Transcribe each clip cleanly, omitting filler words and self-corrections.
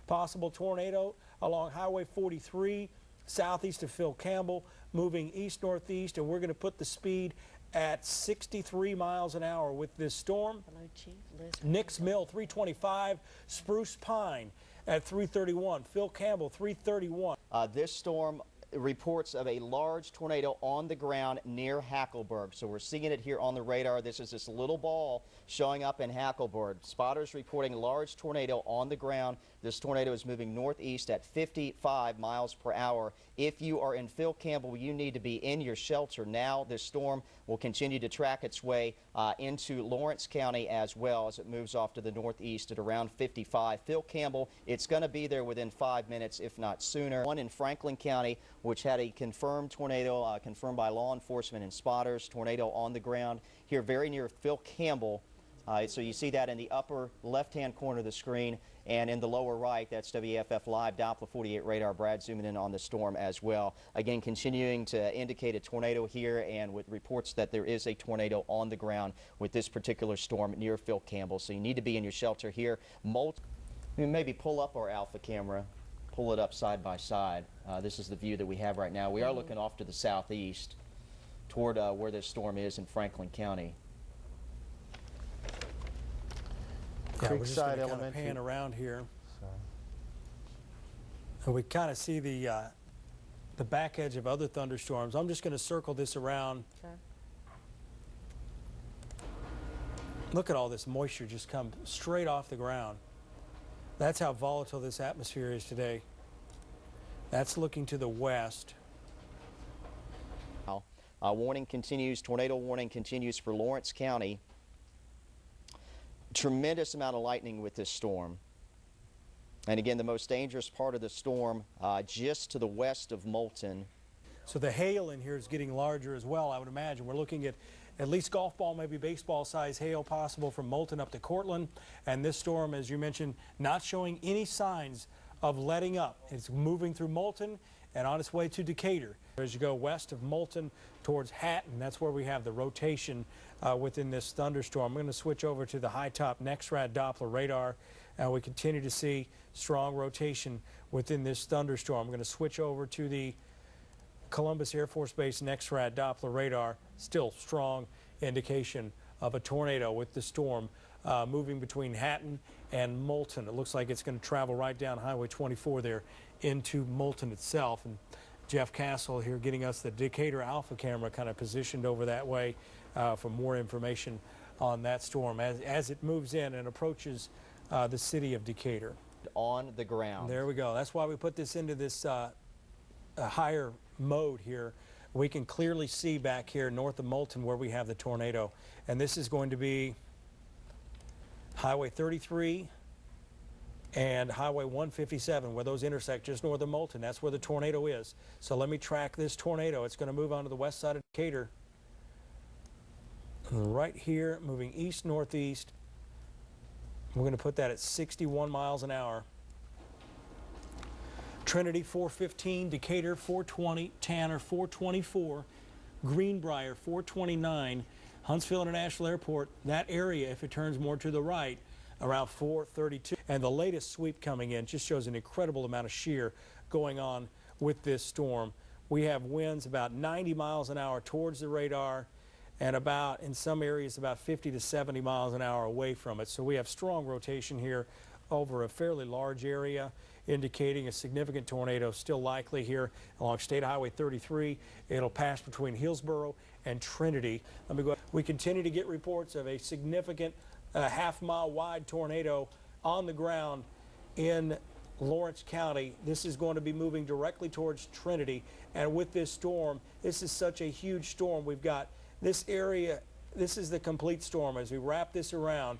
Possible tornado along Highway 43 southeast of Phil Campbell, moving east-northeast, and we're going to put the speed at 63 miles an hour with this storm. Nix Mill 325, Spruce Pine at 331, Phil Campbell 331. This storm reports of a large tornado on the ground near Hackleburg. So we're seeing it here on the radar. This is this little ball showing up in Hackleburg. Spotters reporting large tornado on the ground. This tornado is moving northeast at 55 miles per hour. If you are in Phil Campbell, you need to be in your shelter now. This storm will continue to track its way into Lawrence County as well as it moves off to the northeast at around 55. Phil Campbell, it's going to be there within 5 minutes, if not sooner. One in Franklin County, which had a confirmed tornado, confirmed by law enforcement and spotters. Tornado on the ground here very near Phil Campbell. So you see that in the upper left-hand corner of the screen, and in the lower right, that's WAFF Live Doppler 48 radar. Brad zooming in on the storm as well. Again, continuing to indicate a tornado here, and with reports that there is a tornado on the ground with this particular storm near Phil Campbell. So you need to be in your shelter here. Maybe pull up our Alpha camera, pull it up side by side. This is the view that we have right now. We are looking off to the southeast toward where this storm is in Franklin County. Yeah, we're just going to kind of pan around here. And we kind of see the back edge of other thunderstorms. I'm just going to circle this around. Okay. Look at all this moisture just come straight off the ground. That's how volatile this atmosphere is today. That's looking to the west. Warning continues, tornado warning continues for Lawrence County. Tremendous amount of lightning with this storm. And again, the most dangerous part of the storm just to the west of Moulton. So the hail in here is getting larger as well, I would imagine. We're looking at least golf ball, maybe baseball size hail possible from Moulton up to Cortland. And this storm, as you mentioned, not showing any signs of letting up. It's moving through Moulton and on its way to Decatur. As you go west of Moulton towards Hatton, that's where we have the rotation within this thunderstorm. I'm going to switch over to the high-top NEXRAD Doppler radar, and we continue to see strong rotation within this thunderstorm. I'm going to switch over to the Columbus Air Force Base NEXRAD Doppler radar. Still strong indication of a tornado with the storm moving between Hatton and Moulton. It looks like it's going to travel right down Highway 24 there into Moulton itself. And Jeff Castle here getting us the Decatur Alpha camera kind of positioned over that way for more information on that storm as it moves in and approaches the city of Decatur. On the ground. There we go. That's why we put this into this higher mode here. We can clearly see back here north of Moulton where we have the tornado. And this is going to be Highway 33 and Highway 157, where those intersect just north of Moulton. That's where the tornado is. So let me track this tornado. It's going to move onto the west side of Decatur. Right here, moving east-northeast. We're going to put that at 61 miles an hour. Trinity 415, Decatur 420, Tanner 424, Greenbrier 429, Huntsville International Airport, that area, if it turns more to the right, around 432. And the latest sweep coming in just shows an incredible amount of shear going on with this storm. We have winds about 90 miles an hour towards the radar and about, in some areas, about 50 to 70 miles an hour away from it. So we have strong rotation here over a fairly large area, indicating a significant tornado still likely here along State Highway 33. It'll pass between Hillsboro and Trinity. Let me go. We continue to get reports of a significant half-mile wide tornado on the ground in Lawrence County. This is going to be moving directly towards Trinity, and with this storm, this is such a huge storm. We've got this area, this is the complete storm as we wrap this around,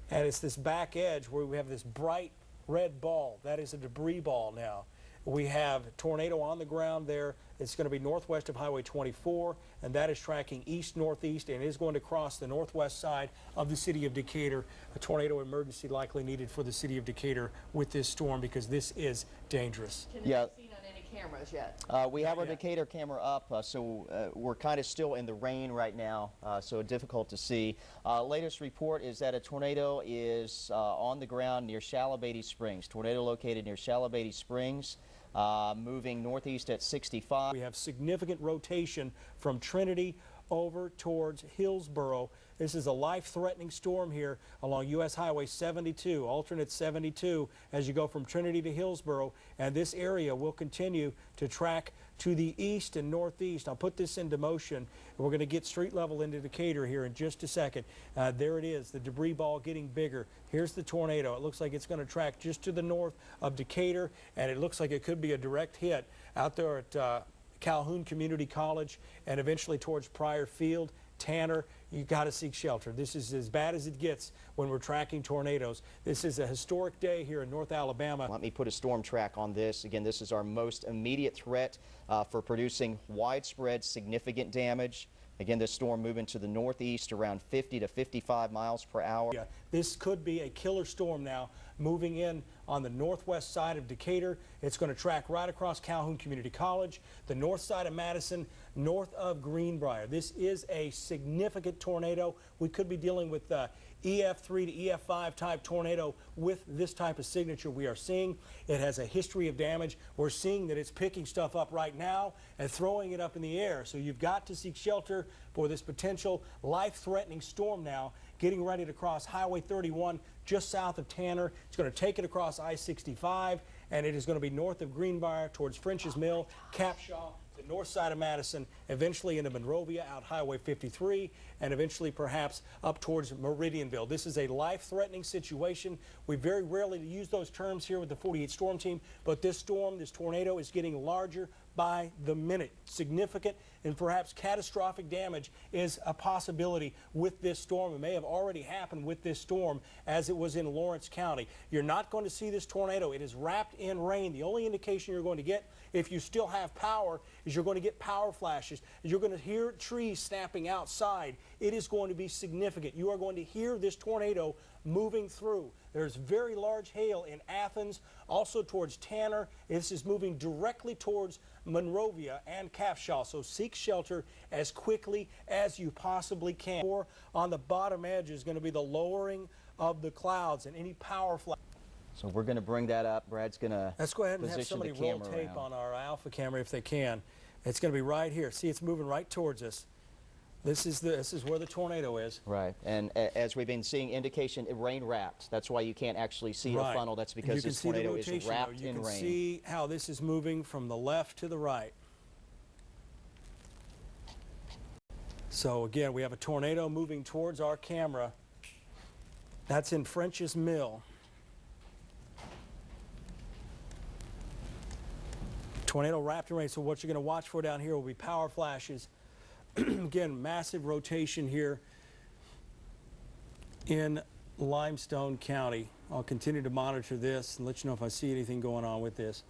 and it's this back edge where we have this bright red ball. That is a debris ball now. We have a tornado on the ground there. It's going to be northwest of Highway 24, and that is tracking east-northeast and is going to cross the northwest side of the city of Decatur. A tornado emergency likely needed for the city of Decatur with this storm because this is dangerous. Can it be seen on any cameras yet? We have our yet. Decatur camera up, so we're kind of still in the rain right now, so difficult to see. Latest report is that a tornado is on the ground near Shallow-Beatty Springs. Tornado located near Shallow-Beatty Springs, moving northeast at 65. We have significant rotation from Trinity over towards Hillsboro. This is a life-threatening storm here along U.S. Highway 72, alternate 72, as you go from Trinity to Hillsboro, and this area will continue to track to the east and northeast. I'll put this into motion, and we're going to get street level into Decatur here in just a second. There it is, the debris ball getting bigger. Here's the tornado. It looks like it's going to track just to the north of Decatur, and it looks like it could be a direct hit out there at Calhoun Community College and eventually towards Pryor Field. Tanner, you got to seek shelter. This is as bad as it gets when we're tracking tornadoes. This is a historic day here in North Alabama. Let me put a storm track on this. Again, this is our most immediate threat for producing widespread significant damage. Again, this storm moving to the northeast around 50 to 55 miles per hour. Yeah, this could be a killer storm now moving in on the northwest side of Decatur. It's going to track right across Calhoun Community College, the north side of Madison, north of Greenbrier. This is a significant tornado. We could be dealing with EF3 to EF5 type tornado with this type of signature we are seeing. It has a history of damage. We're seeing that it's picking stuff up right now and throwing it up in the air. So you've got to seek shelter for this potential life-threatening storm now, getting ready to cross Highway 31 just south of Tanner. It's going to take it across I-65, and it is going to be north of Greenbrier towards French's Mill, Capshaw, the north side of Madison, eventually into Monrovia, out Highway 53, and eventually perhaps up towards Meridianville. This is a life-threatening situation. We very rarely use those terms here with the 48 Storm Team, but this storm, this tornado, is getting larger by the minute. Significant and perhaps catastrophic damage is a possibility with this storm. It may have already happened with this storm as it was in Lawrence County. You're not going to see this tornado. It is wrapped in rain. The only indication you're going to get, if you still have power, is you're going to get power flashes. You're going to hear trees snapping outside. It is going to be significant. You are going to hear this tornado moving through. There's very large hail in Athens, also towards Tanner. This is moving directly towards Monrovia and Capshaw, so seek shelter as quickly as you possibly can. Or on the bottom edge is going to be the lowering of the clouds and any power flash. So we're going to bring that up. Brad's going to Let's go ahead and have position somebody the roll camera tape around. on our Alpha camera if they can. It's going to be right here. See, it's moving right towards us. This is where the tornado is. Right, and as we've been seeing, indication rain wrapped. That's why you can't actually see a funnel. That's because this tornado is wrapped in rain. You can see how this is moving from the left to the right. So again, we have a tornado moving towards our camera. That's in French's Mill. Tornado wrapped in rain. So what you're going to watch for down here will be power flashes. Again, massive rotation here in Limestone County. I'll continue to monitor this and let you know if I see anything going on with this.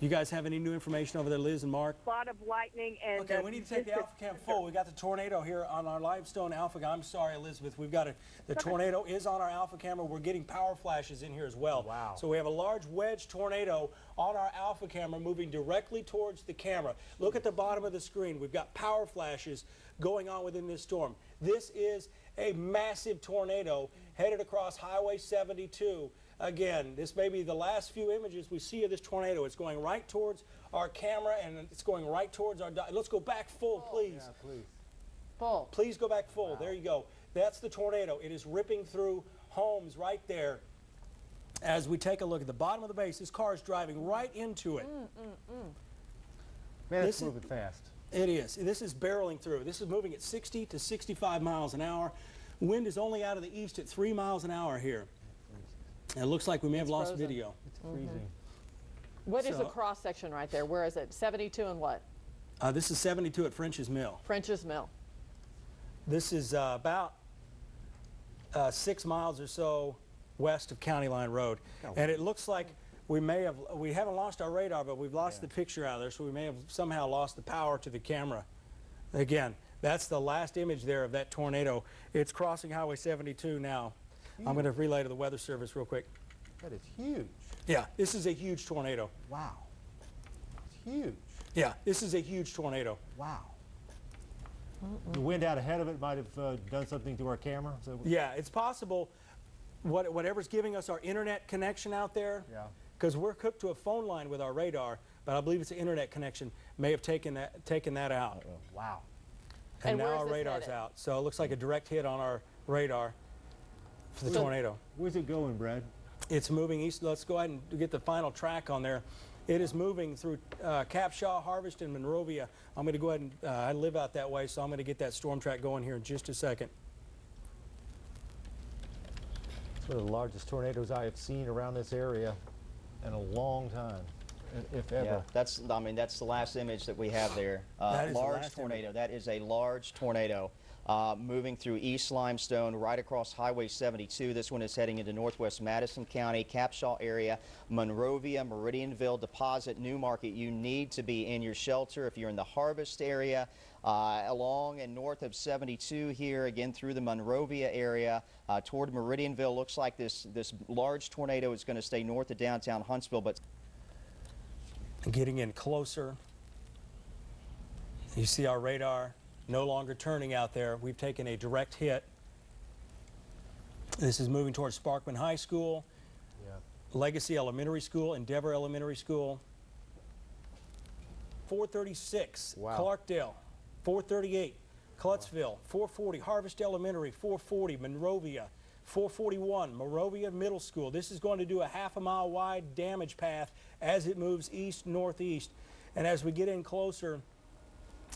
You guys have any new information over there, Liz and Mark? A lot of lightning and... Okay, we need to take the Alpha Cam full. We got the tornado here on our Limestone Alpha. I'm sorry, Elizabeth. We've got the tornado is on our Alpha camera. We're getting power flashes in here as well. Wow. So we have a large wedge tornado on our Alpha camera moving directly towards the camera. Look at the bottom of the screen. We've got power flashes going on within this storm. This is a massive tornado headed across Highway 72. Again, this may be the last few images we see of this tornado. It's going right towards our camera, and it's going right towards our... Let's go back full, please. Yeah, please. Full. Please go back full. There you go. That's the tornado. It is ripping through homes right there. As we take a look at the bottom of the base, this car is driving right into it. Man, This it's is- moving fast. It is. This is barreling through. This is moving at 60 to 65 miles an hour. Wind is only out of the east at 3 miles an hour here. And it looks like we may have lost frozen. video. It's freezing. What is the So- cross section right there? Where is it? 72 and what? This is 72 at French's Mill. French's Mill. This is about 6 miles or so west of County Line Road. And it looks like we haven't lost our radar, but we've lost the picture out of there, so we may have somehow lost the power to the camera. Again, that's the last image there of that tornado. It's crossing Highway 72 now. I'm going to relay to the Weather Service real quick. That is huge. Yeah, this is a huge tornado. Wow. huge. Yeah, this is a huge tornado. Wow. The wind out ahead of it might have done something to our camera. So Yeah, it's possible whatever's giving us our internet connection out there, yeah. because we're hooked to a phone line with our radar, but I believe it's the internet connection may have taken that out. Wow. And And now where's our this radar's headed? out. So it looks like a direct hit on our radar for the tornado. Where's it going, Brad? It's moving east. Let's go ahead and get the final track on there. It is moving through Capshaw, Harvest, and Monrovia. I'm going to go ahead and I live out that way, so I'm going to get that storm track going here in just a second. It's one of the largest tornadoes I have seen around this area in a long time, if ever. Yeah, that's the last image that we have there. That is the Large last tornado. That is a large tornado moving through East Limestone right across Highway 72. This one is heading into northwest Madison County, Capshaw area, Monrovia, Meridianville, Deposit, Newmarket. You need to be in your shelter if you're in the Harvest area. Along and north of 72 here, again through the Monrovia area toward Meridianville. Looks like this large tornado is going to stay north of downtown Huntsville, but Getting in closer. You see our radar no longer turning out there. We've taken a direct hit. This is moving towards Sparkman High School, Yeah. Legacy Elementary School, Endeavor Elementary School. 436, Wow. Clarkdale. 438, Cluttsville. 440, Harvest Elementary. 440, Monrovia. 441, Monrovia Middle School. This is going to do a half-a-mile wide damage path as it moves east-northeast. And as we get in closer,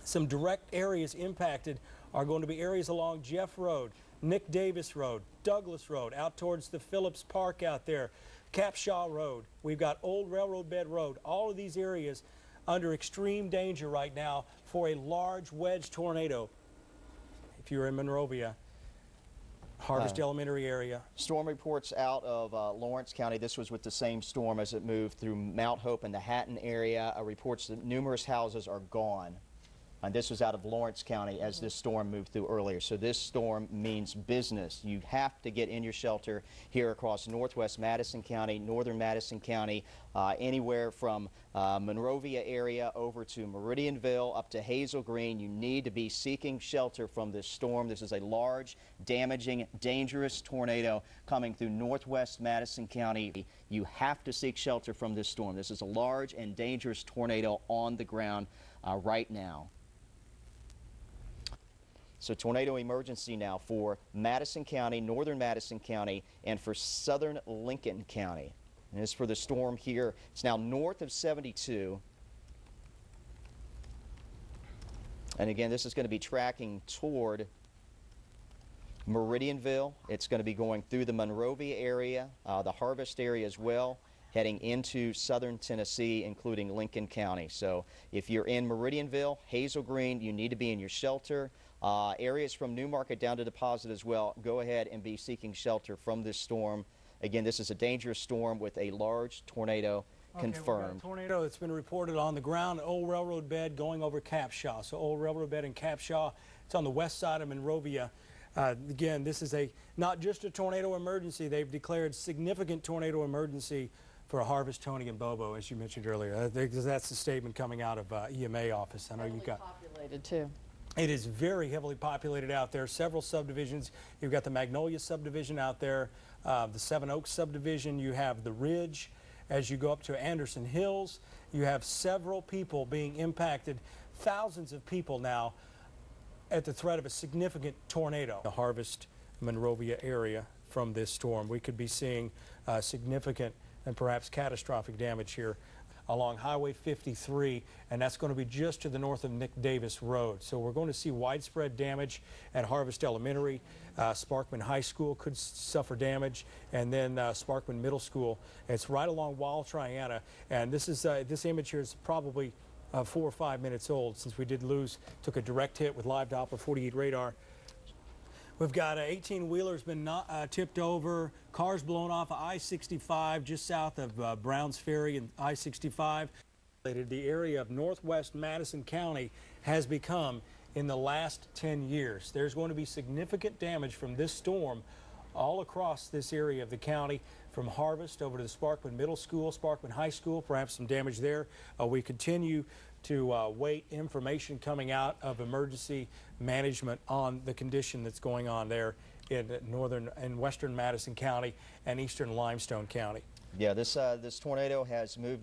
some direct areas impacted are going to be areas along Jeff Road, Nick Davis Road, Douglas Road, out towards the Phillips Park out there, Capshaw Road. We've got Old Railroad Bed Road. All of these areas under extreme danger right now for a large wedge tornado. If you're in Monrovia, Harvest Elementary area. storm reports out of Lawrence County. This was with the same storm as it moved through Mount Hope and the Hatton area. Reports that numerous houses are gone. And this was out of Lawrence County as this storm moved through earlier. So this storm means business. You have to get in your shelter here across northwest Madison County, northern Madison County, anywhere from Monrovia area over to Meridianville up to Hazel Green. You need to be seeking shelter from this storm. This is a large, damaging, dangerous tornado coming through northwest Madison County. You have to seek shelter from this storm. This is a large and dangerous tornado on the ground right now. So tornado emergency now for Madison County, northern Madison County, and for southern Lincoln County. And as for the storm here, it's now north of 72. And again, this is going to be tracking toward Meridianville. It's going to be going through the Monrovia area, the Harvest area as well, heading into southern Tennessee, including Lincoln County. So if you're in Meridianville, Hazel Green, you need to be in your shelter. Areas from Newmarket down to Deposit as well, go ahead and be seeking shelter from this storm. Again, this is a dangerous storm with a large tornado confirmed. We've got a tornado that's been reported on the ground, Old Railroad Bed going over Capshaw. So Old Railroad Bed and Capshaw, it's on the west side of Monrovia. Again, this is not just a tornado emergency. They've declared significant tornado emergency for Harvest, Tony, and Bobo, as you mentioned earlier. That's the statement coming out of EMA office. I know you got Populated too. It is very heavily populated out there. Several subdivisions. You've got the Magnolia subdivision out there, the Seven Oaks subdivision. You have the Ridge. As you go up to Anderson Hills, you have several people being impacted. Thousands of people now at the threat of a significant tornado. The Harvest, Monrovia area from this storm. We could be seeing significant and perhaps catastrophic damage here along Highway 53, and that's going to be just to the north of Nick Davis Road. So we're going to see widespread damage at Harvest Elementary. Sparkman High School could suffer damage, and then Sparkman Middle School. It's right along Wall Triana, and this image here is probably 4 or 5 minutes old since we took a direct hit with live Doppler 48 radar. We've got 18-wheelers been tipped over, cars blown off of I-65 just south of Browns Ferry and I-65. The area of northwest Madison County has become in the last 10 years. There's going to be significant damage from this storm all across this area of the county, from Harvest over to the Sparkman Middle School, Sparkman High School, perhaps some damage there. We continue to wait information coming out of emergency management on the condition that's going on there in northern and western Madison County and eastern Limestone County. Yeah, this tornado has moved now